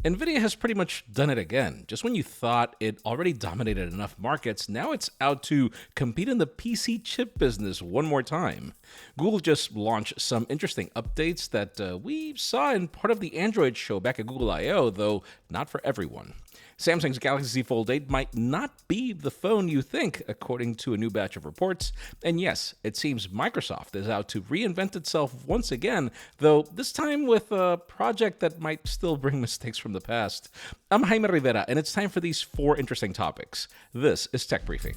Nvidia has pretty much done it again. Just when you thought it already dominated enough markets, now it's out to compete in the PC chip business one more time. Google just launched some interesting updates that we saw in part of the Android show back at Google I/O, though not for everyone. Samsung's Galaxy Z Fold 8 might not be the phone you think, according to a new batch of reports. And yes, it seems Microsoft is out to reinvent itself once again, though this time with a project that might still bring mistakes from the past. I'm Jaime Rivera, and it's time for these four interesting topics. This is Tech Briefing.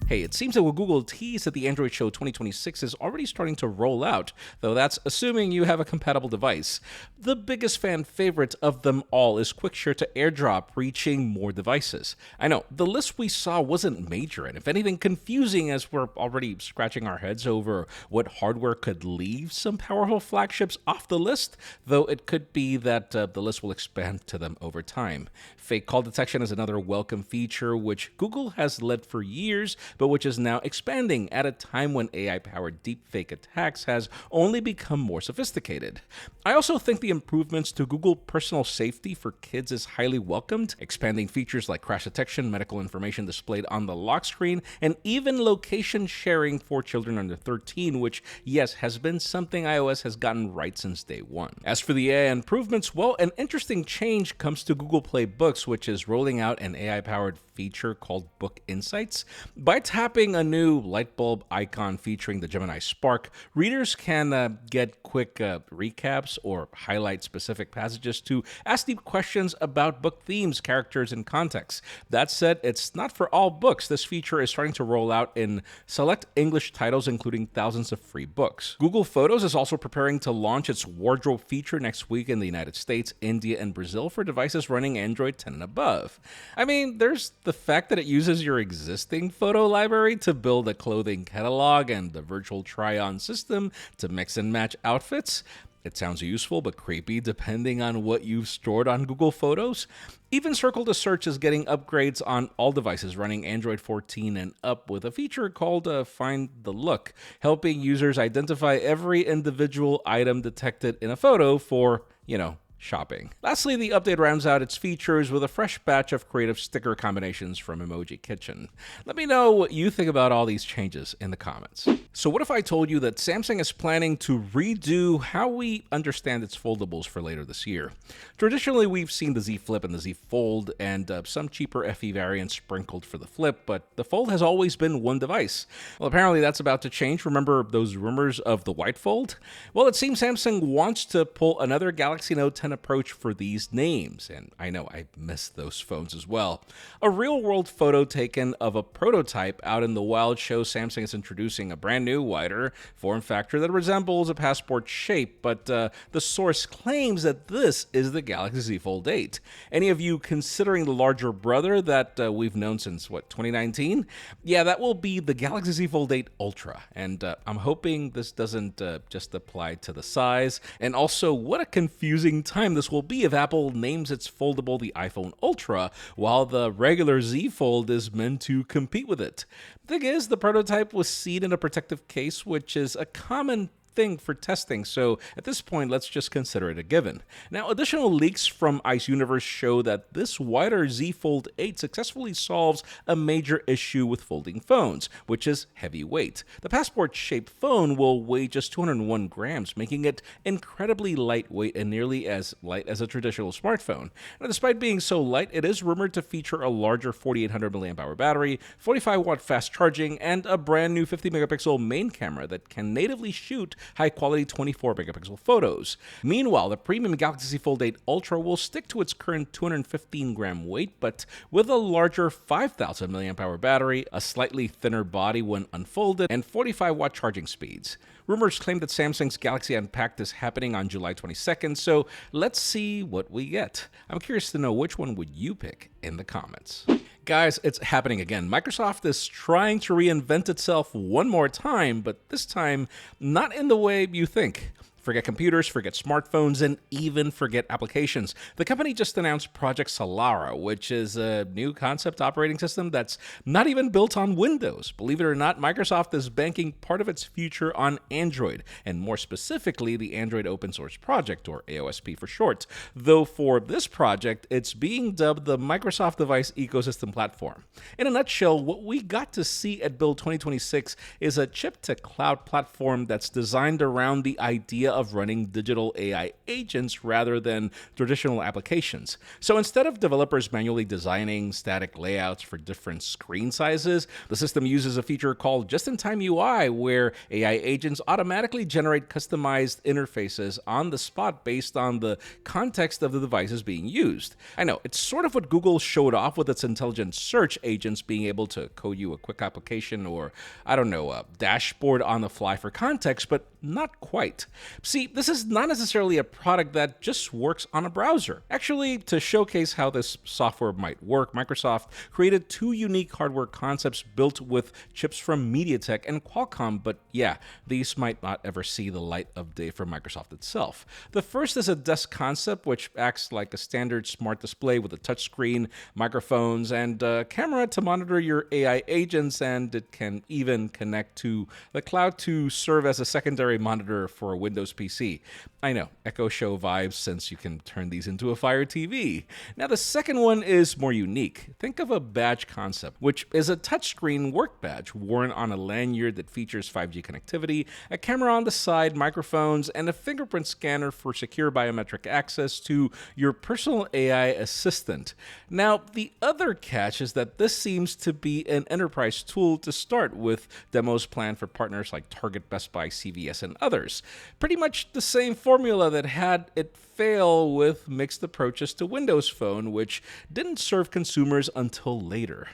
Hey, it seems that what Google teased at the Android Show 2026 is already starting to roll out, though that's assuming you have a compatible device. The biggest fan favorite of them all is QuickShare to AirDrop, reaching more devices. I know, the list we saw wasn't major, and if anything, confusing as we're already scratching our heads over what hardware could leave some powerful flagships off the list, though it could be that the list will expand to them over time. Fake call detection is another welcome feature, which Google has led for years, but which is now expanding at a time when AI-powered deepfake attacks has only become more sophisticated. I also think the improvements to Google personal safety for kids is highly welcomed, expanding features like crash detection, medical information displayed on the lock screen, and even location sharing for children under 13, which, yes, has been something iOS has gotten right since day one. As for the AI improvements, well, an interesting change comes to Google Play Books, which is rolling out an AI-powered feature called Book Insights. By tapping a new light bulb icon featuring the Gemini Spark, readers can get quick recaps or highlight specific passages to ask deep questions about book themes, characters, and context. That said, it's not for all books. This feature is starting to roll out in select English titles, including thousands of free books. Google Photos is also preparing to launch its wardrobe feature next week in the United States, India, and Brazil for devices running Android 10 and above. I mean, there's the fact that it uses your existing photo library to build a clothing catalog and the virtual try-on system to mix and match outfits. It sounds useful but creepy depending on what you've stored on Google Photos. Even Circle to Search is getting upgrades on all devices running Android 14 and up with a feature called Find the Look, helping users identify every individual item detected in a photo for, shopping. Lastly, the update rounds out its features with a fresh batch of creative sticker combinations from Emoji Kitchen. Let me know what you think about all these changes in the comments. So what if I told you that Samsung is planning to redo how we understand its foldables for later this year? Traditionally, we've seen the Z Flip and the Z Fold and some cheaper FE variants sprinkled for the Flip, but the Fold has always been one device. Well, apparently that's about to change. Remember those rumors of the White Fold? Well, it seems Samsung wants to pull another Galaxy Note 10 approach for these names, and I know I missed those phones as well. A real-world photo taken of a prototype out in the wild shows Samsung is introducing a brand new, wider form factor that resembles a passport shape, but the source claims that this is the Galaxy Z Fold 8. Any of you considering the larger brother that we've known since, 2019? Yeah, that will be the Galaxy Z Fold 8 Ultra, and I'm hoping this doesn't just apply to the size. And also, what a confusing time this will be if Apple names its foldable the iPhone Ultra, while the regular Z Fold is meant to compete with it. The thing is, the prototype was seen in a protective case, which is a common thing for testing, so at this point, let's just consider it a given. Now, additional leaks from Ice Universe show that this wider Z Fold 8 successfully solves a major issue with folding phones, which is heavy weight. The passport-shaped phone will weigh just 201 grams, making it incredibly lightweight and nearly as light as a traditional smartphone. Now, despite being so light, it is rumored to feature a larger 4800 mAh battery, 45-watt fast charging, and a brand new 50-megapixel main camera that can natively shoot high-quality 24-megapixel photos. Meanwhile, the premium Galaxy Z Fold 8 Ultra will stick to its current 215-gram weight, but with a larger 5,000 mAh battery, a slightly thinner body when unfolded, and 45-watt charging speeds. Rumors claim that Samsung's Galaxy Unpacked is happening on July 22nd, so let's see what we get. I'm curious to know which one would you pick in the comments. Guys, it's happening again. Microsoft is trying to reinvent itself one more time, but this time not in the way you think. Forget computers, forget smartphones, and even forget applications. The company just announced Project Solara, which is a new concept operating system that's not even built on Windows. Believe it or not, Microsoft is banking part of its future on Android, and more specifically, the Android Open Source Project, or AOSP for short. Though for this project, it's being dubbed the Microsoft Device Ecosystem Platform. In a nutshell, what we got to see at Build 2026 is a chip-to-cloud platform that's designed around the idea of running digital AI agents rather than traditional applications. So instead of developers manually designing static layouts for different screen sizes, the system uses a feature called Just-in-Time UI, where AI agents automatically generate customized interfaces on the spot based on the context of the devices being used. I know, it's sort of what Google showed off with its intelligent search agents being able to code you a quick application or, a dashboard on the fly for context, but not quite. See, this is not necessarily a product that just works on a browser. Actually, to showcase how this software might work, Microsoft created two unique hardware concepts built with chips from MediaTek and Qualcomm, but yeah, these might not ever see the light of day from Microsoft itself. The first is a desk concept, which acts like a standard smart display with a touchscreen, microphones, and a camera to monitor your AI agents, and it can even connect to the cloud to serve as a secondary monitor for a Windows PC. I know, Echo Show vibes since you can turn these into a Fire TV. Now the second one is more unique. Think of a badge concept, which is a touchscreen work badge worn on a lanyard that features 5G connectivity, a camera on the side, microphones, and a fingerprint scanner for secure biometric access to your personal AI assistant. Now, the other catch is that this seems to be an enterprise tool to start with, demos planned for partners like Target, Best Buy, CVS, and others. Pretty much the same formula that had it fail with mixed approaches to Windows Phone, which didn't serve consumers until later.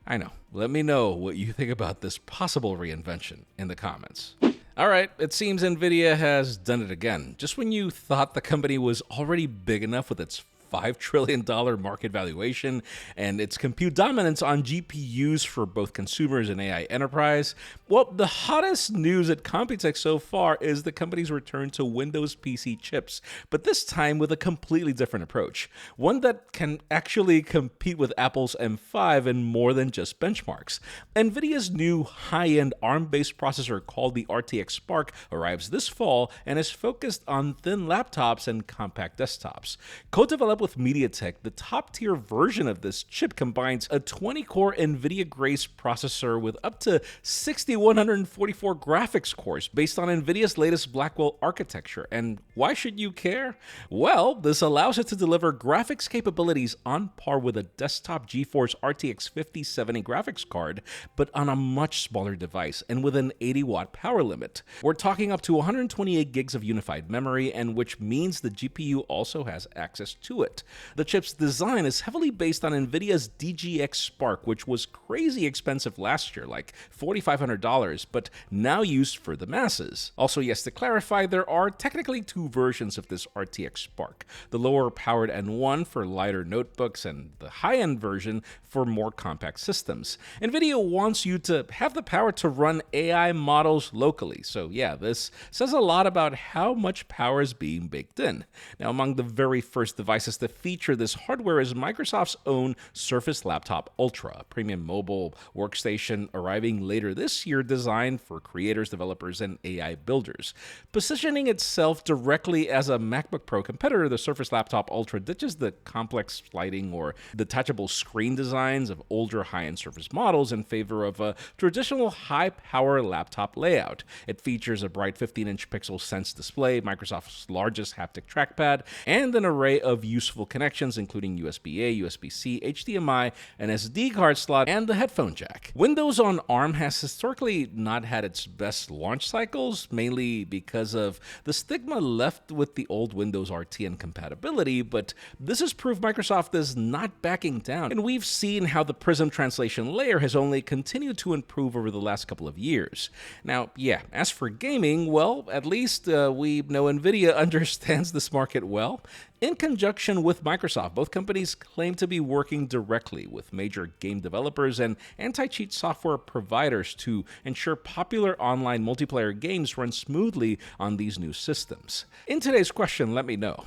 I know. Let me know what you think about this possible reinvention in the comments. All right, it seems NVIDIA has done it again. Just when you thought the company was already big enough with its $5 trillion market valuation and its compute dominance on GPUs for both consumers and AI enterprise, well, the hottest news at Computex so far is the company's return to Windows PC chips, but this time with a completely different approach. One that can actually compete with Apple's M5 in more than just benchmarks. NVIDIA's new high-end ARM-based processor called the RTX Spark arrives this fall and is focused on thin laptops and compact desktops. Co-developed with MediaTek, the top-tier version of this chip combines a 20-core NVIDIA Grace processor with up to 6,144 graphics cores based on NVIDIA's latest Blackwell architecture. And why should you care? Well, this allows it to deliver graphics capabilities on par with a desktop GeForce RTX 5070 graphics card, but on a much smaller device and with an 80-watt power limit. We're talking up to 128 gigs of unified memory, and which means the GPU also has access to it. The chip's design is heavily based on NVIDIA's DGX Spark, which was crazy expensive last year, like $4,500, but now used for the masses. Also, yes, to clarify, there are technically two versions of this RTX Spark. The lower-powered N1 for lighter notebooks and the high-end version for more compact systems. NVIDIA wants you to have the power to run AI models locally. So yeah, this says a lot about how much power is being baked in. Now, among the very first devices to feature this hardware is Microsoft's own Surface Laptop Ultra, a premium mobile workstation arriving later this year designed for creators, developers, and AI builders. Positioning itself directly as a MacBook Pro competitor, the Surface Laptop Ultra ditches the complex sliding or detachable screen designs of older high-end Surface models in favor of a traditional high-power laptop layout. It features a bright 15-inch Pixel Sense display, Microsoft's largest haptic trackpad, and an array of useful connections including USB-A, USB-C, HDMI, an SD card slot, and the headphone jack. Windows on ARM has historically not had its best launch cycles, mainly because of the stigma left with the old Windows RT and compatibility, but this is proof Microsoft is not backing down, and we've seen how the Prism translation layer has only continued to improve over the last couple of years. Now, yeah, as for gaming, well, at least we know NVIDIA understands this market well. In conjunction with Microsoft, both companies claim to be working directly with major game developers and anti-cheat software providers to ensure popular online multiplayer games run smoothly on these new systems. In today's question, let me know.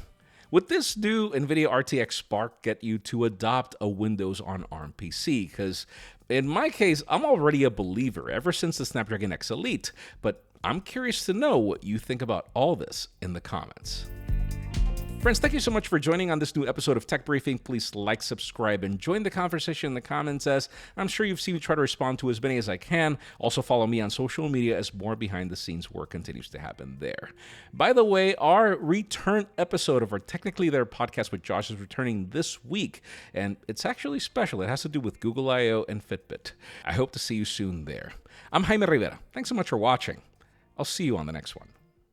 Would this new NVIDIA RTX Spark get you to adopt a Windows on ARM PC? Because in my case, I'm already a believer ever since the Snapdragon X Elite, but I'm curious to know what you think about all this in the comments. Friends, thank you so much for joining on this new episode of Tech Briefing. Please like, subscribe, and join the conversation in the comments, as I'm sure you've seen me try to respond to as many as I can. Also follow me on social media as more behind-the-scenes work continues to happen there. By the way, our return episode of our Technically There podcast with Josh is returning this week, and it's actually special. It has to do with Google I/O and Fitbit. I hope to see you soon there. I'm Jaime Rivera. Thanks so much for watching. I'll see you on the next one.